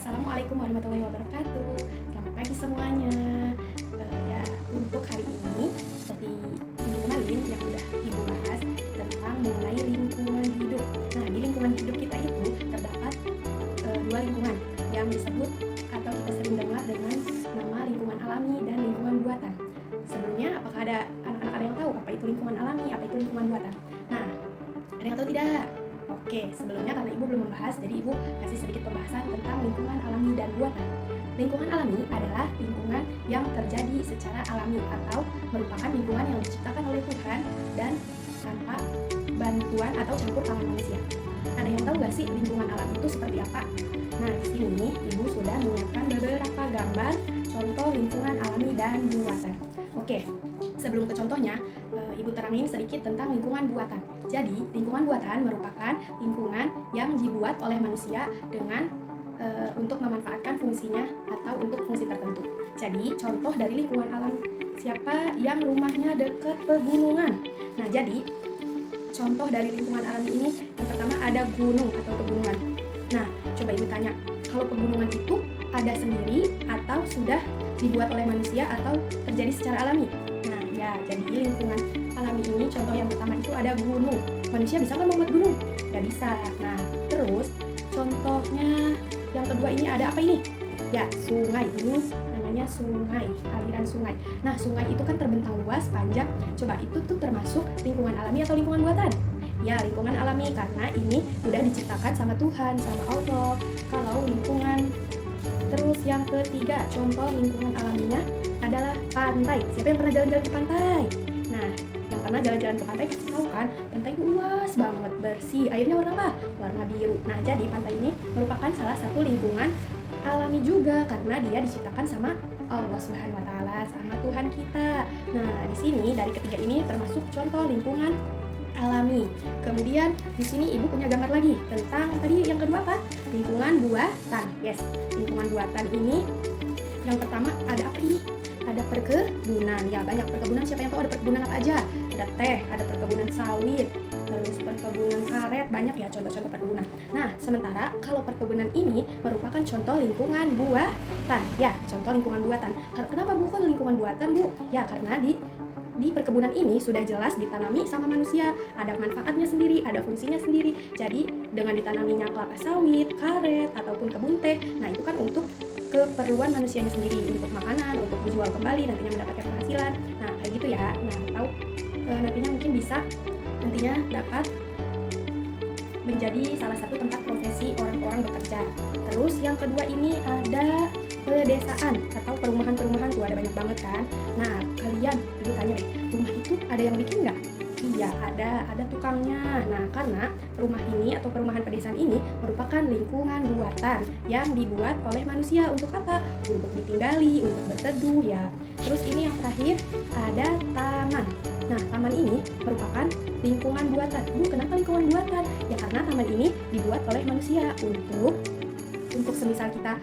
Assalamualaikum warahmatullahi wabarakatuh. Selamat pagi semuanya. Ya, untuk hari ini seperti minggu kemarin yang udah Ibu bahas tentang mengenai lingkungan hidup. Nah, di lingkungan hidup kita itu terdapat dua lingkungan yang disebut atau kita sering dengar dengan nama lingkungan alami dan lingkungan buatan. Sebelumnya, apakah ada anak-anak ada yang tahu apa itu lingkungan alami, apa itu lingkungan buatan? Nah, ada yang tahu tidak? Oke, sebelumnya karena Ibu belum membahas, jadi Ibu kasih sedikit pembahasan tentang lingkungan alami dan buatan. Lingkungan alami adalah lingkungan yang terjadi secara alami atau merupakan lingkungan yang diciptakan oleh Tuhan dan tanpa bantuan atau campur tangan manusia. Ada yang tahu gak sih lingkungan alami itu seperti apa? Nah, di sini Ibu sudah menyiapkan beberapa gambar contoh lingkungan alami dan buatan. Oke, sebelum ke contohnya, Ibu terangin sedikit tentang lingkungan buatan. Jadi, lingkungan buatan merupakan lingkungan yang dibuat oleh manusia dengan untuk memanfaatkan fungsinya atau untuk fungsi tertentu. Jadi, contoh dari lingkungan alam, siapa yang rumahnya dekat pegunungan? Nah, jadi contoh dari lingkungan alam ini yang pertama ada gunung atau pegunungan. Nah, coba Ibu tanya, kalau pegunungan itu ada sendiri atau sudah dibuat oleh manusia atau terjadi secara alami? Nah, ya, jadi lingkungan alami ini contoh yang pertama itu ada gunung. Manusia bisa nggak membuat gunung? Nggak bisa. Nah, terus contohnya yang kedua ini ada apa ini? Ya, sungai. Ini namanya sungai, aliran sungai. Nah, sungai itu kan terbentang luas, panjang. Coba itu tuh termasuk lingkungan alami atau lingkungan buatan? Ya, lingkungan alami karena ini udah diciptakan sama Tuhan, sama Allah. Kalau lingkungan, terus yang ketiga, contoh lingkungan alaminya adalah pantai. Siapa yang pernah jalan-jalan ke pantai? Nah, yang pernah jalan-jalan ke pantai pasti tahu kan, pantai itu luas banget, bersih, airnya warna apa? Warna biru. Nah, jadi pantai ini merupakan salah satu lingkungan alami juga karena dia diciptakan sama Allah Subhanahu wa taala, sama Tuhan kita. Nah, di sini dari ketiga ini termasuk contoh lingkungan alami. Kemudian di sini Ibu punya gambar lagi tentang tadi yang kedua apa? Lingkungan buatan. Yes, lingkungan buatan ini yang pertama ada apa ini? Ada perkebunan. Ya, banyak perkebunan. Siapa yang tahu ada perkebunan apa aja? Ada teh, ada perkebunan sawit, terus perkebunan karet, banyak ya contoh-contoh perkebunan. Nah, sementara kalau perkebunan ini merupakan contoh lingkungan buatan. Ya, contoh lingkungan buatan. Kenapa bukan lingkungan buatan, Bu? Ya, karena di perkebunan ini sudah jelas ditanami sama manusia, ada manfaatnya sendiri, ada fungsinya sendiri. Jadi dengan ditanaminya kelapa sawit, karet, ataupun kebun teh, nah itu kan untuk keperluan manusianya sendiri, untuk makanan, untuk dijual kembali, nantinya mendapatkan penghasilan. Nah kayak gitu ya. Nah atau nantinya mungkin bisa nantinya dapat menjadi salah satu tempat profesi orang-orang bekerja. Terus yang kedua ini ada pedesaan atau perumahan-perumahan tuh ada banyak banget kan. Nah kalian ibu tanya deh, rumah itu ada yang bikin nggak? Iya ada tukangnya. Nah karena rumah ini atau perumahan pedesaan ini merupakan lingkungan buatan yang dibuat oleh manusia untuk apa? Untuk ditinggali, untuk berteduh ya. Terus ini yang terakhir ada taman. Nah taman ini merupakan lingkungan buatan. Bu, kenapa lingkungan buatan? Ya karena taman ini dibuat oleh manusia untuk semisal kita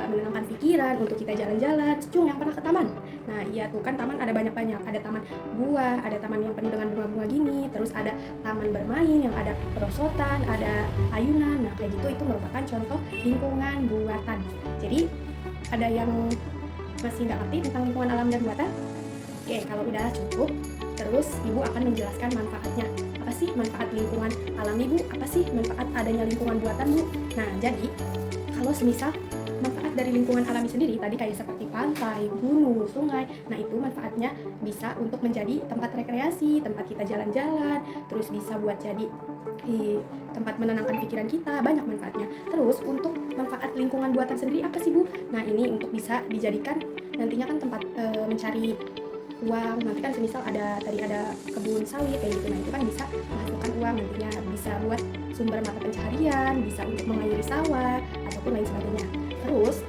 menenangkan pikiran, untuk kita jalan-jalan. Cung yang pernah ke taman? Nah iya tuh kan taman ada banyak-banyak. Ada taman buah, ada taman yang penuh dengan bunga-bunga gini, terus ada taman bermain yang ada perosotan, ada ayunan. Nah kayak gitu itu merupakan contoh lingkungan buatan. Jadi ada yang masih nggak ngerti tentang lingkungan alam dan buatan? Oke, kalau udah cukup, terus Ibu akan menjelaskan manfaatnya. Apa sih manfaat lingkungan alami, Bu? Apa sih manfaat adanya lingkungan buatan, Bu? Nah, jadi kalau semisal manfaat dari lingkungan alami sendiri tadi kayak seperti pantai, gunung, sungai, nah itu manfaatnya bisa untuk menjadi tempat rekreasi, tempat kita jalan-jalan, terus bisa buat jadi tempat menenangkan pikiran kita, banyak manfaatnya. Terus untuk manfaat lingkungan buatan sendiri apa sih, Bu? Nah ini untuk bisa dijadikan nantinya kan tempat mencari uang. Nanti kan semisal ada kebun sawit kayak gitu, nah itu kan bisa menghasilkan uang, nantinya bisa buat sumber mata pencaharian, bisa untuk mengairi sawah ataupun lain sebagainya. Terus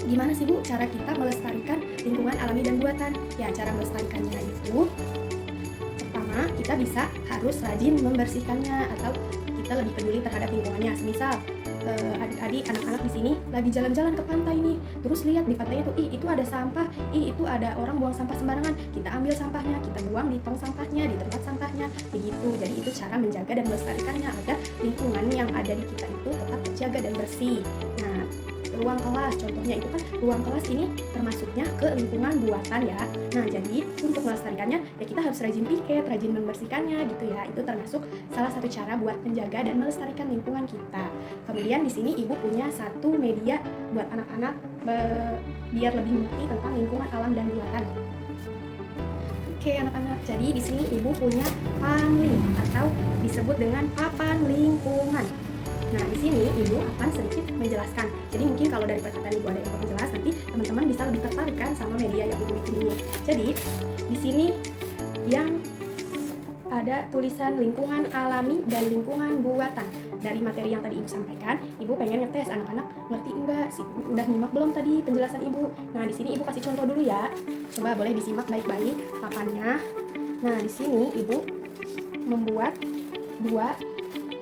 gimana sih Bu cara kita melestarikan lingkungan alami dan buatan? Ya cara melestarikannya itu pertama kita harus rajin membersihkannya atau kita lebih peduli terhadap lingkungannya. Semisal adik-adik, anak-anak di sini lagi jalan-jalan ke pantai nih, terus lihat di pantainya tuh, itu ada sampah, itu ada orang buang sampah sembarangan, kita ambil sampahnya, kita buang di tong sampahnya, di tempat sampahnya, begitu. Jadi itu cara menjaga dan melestarikannya agar lingkungan yang ada di kita itu tetap terjaga dan bersih. Nah ruang kelas. Contohnya itu kan ruang kelas ini termasuknya ke lingkungan buatan ya. Nah, jadi untuk melestarikannya ya kita harus rajin piket, rajin membersihkannya gitu ya. Itu termasuk salah satu cara buat menjaga dan melestarikan lingkungan kita. Kemudian di sini ibu punya satu media buat anak-anak biar lebih mengerti tentang lingkungan alam dan buatan. Oke anak-anak, jadi di sini ibu punya panling atau disebut dengan papan lingkungan. Nah, di sini ibu akan sedikit menjelaskan. Jadi mungkin kalau dari perkataan ibu ada yang kurang jelas, nanti teman-teman bisa lebih tertarik kan sama media yang ibu bikin ini. Jadi di sini yang ada tulisan lingkungan alami dan lingkungan buatan. Dari materi yang tadi ibu sampaikan, ibu pengen ngetes anak-anak ngerti enggak sih, udah nyimak belum tadi penjelasan ibu. Nah, di sini ibu kasih contoh dulu ya. Coba boleh disimak baik-baik papannya. Nah, di sini ibu membuat dua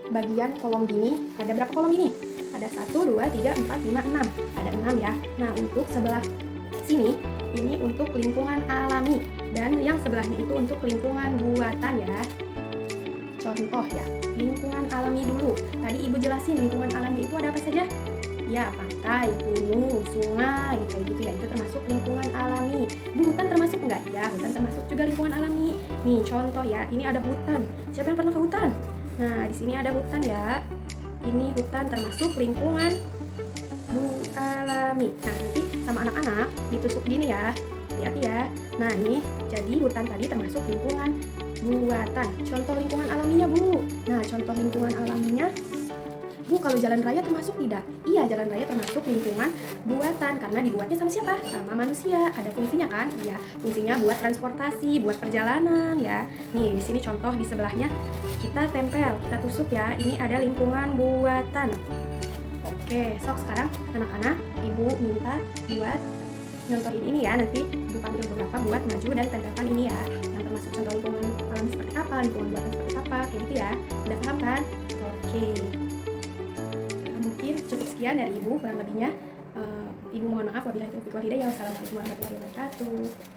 bagian kolom gini. Ada berapa kolom ini? Ada 1, 2, 3, 4, 5, 6. Ada 6 ya. Nah, untuk sebelah sini ini untuk lingkungan alami dan yang sebelahnya itu untuk lingkungan buatan ya. Contoh ya, lingkungan alami dulu. Tadi ibu jelasin lingkungan alami itu ada apa saja? Ya, pantai, gunung, sungai, kayak gitu ya. Itu termasuk lingkungan alami. Hutan termasuk enggak? Ya, hutan termasuk juga lingkungan alami. Nih, contoh ya, ini ada hutan. Siapa yang pernah ke hutan? Nah, di sini ada hutan ya. Ini hutan termasuk lingkungan alami. Nah, nanti sama anak-anak ditusuk gini ya. Hati-hati ya. Nah, ini jadi hutan tadi termasuk lingkungan buatan. Contoh lingkungan alaminya, Bu. Nah, contoh lingkungan alaminya, Bu, kalau jalan raya termasuk tidak? Iya, jalan raya termasuk lingkungan buatan karena dibuatnya sama siapa? Sama manusia. Ada fungsinya kan? Iya, fungsinya buat transportasi, buat perjalanan ya. Nih, di sini contoh di sebelahnya kita tempel, kita tusuk ya. Ini ada lingkungan buatan. Oke, sok sekarang anak-anak, ibu minta buat nyontohin ini ya. Nanti ibu panggil beberapa buat maju dan tempelkan ini ya. Yang termasuk contoh lingkungan alam seperti apa, lingkungan buatan seperti apa, kayak gitu ya. Udah paham kan? Oke. Mungkin cukup sekian dari ibu, kurang lebihnya ibu mohon maaf wabillahi taufiq wal hidayah. Wassalamualaikum warahmatullahi wabarakatuh.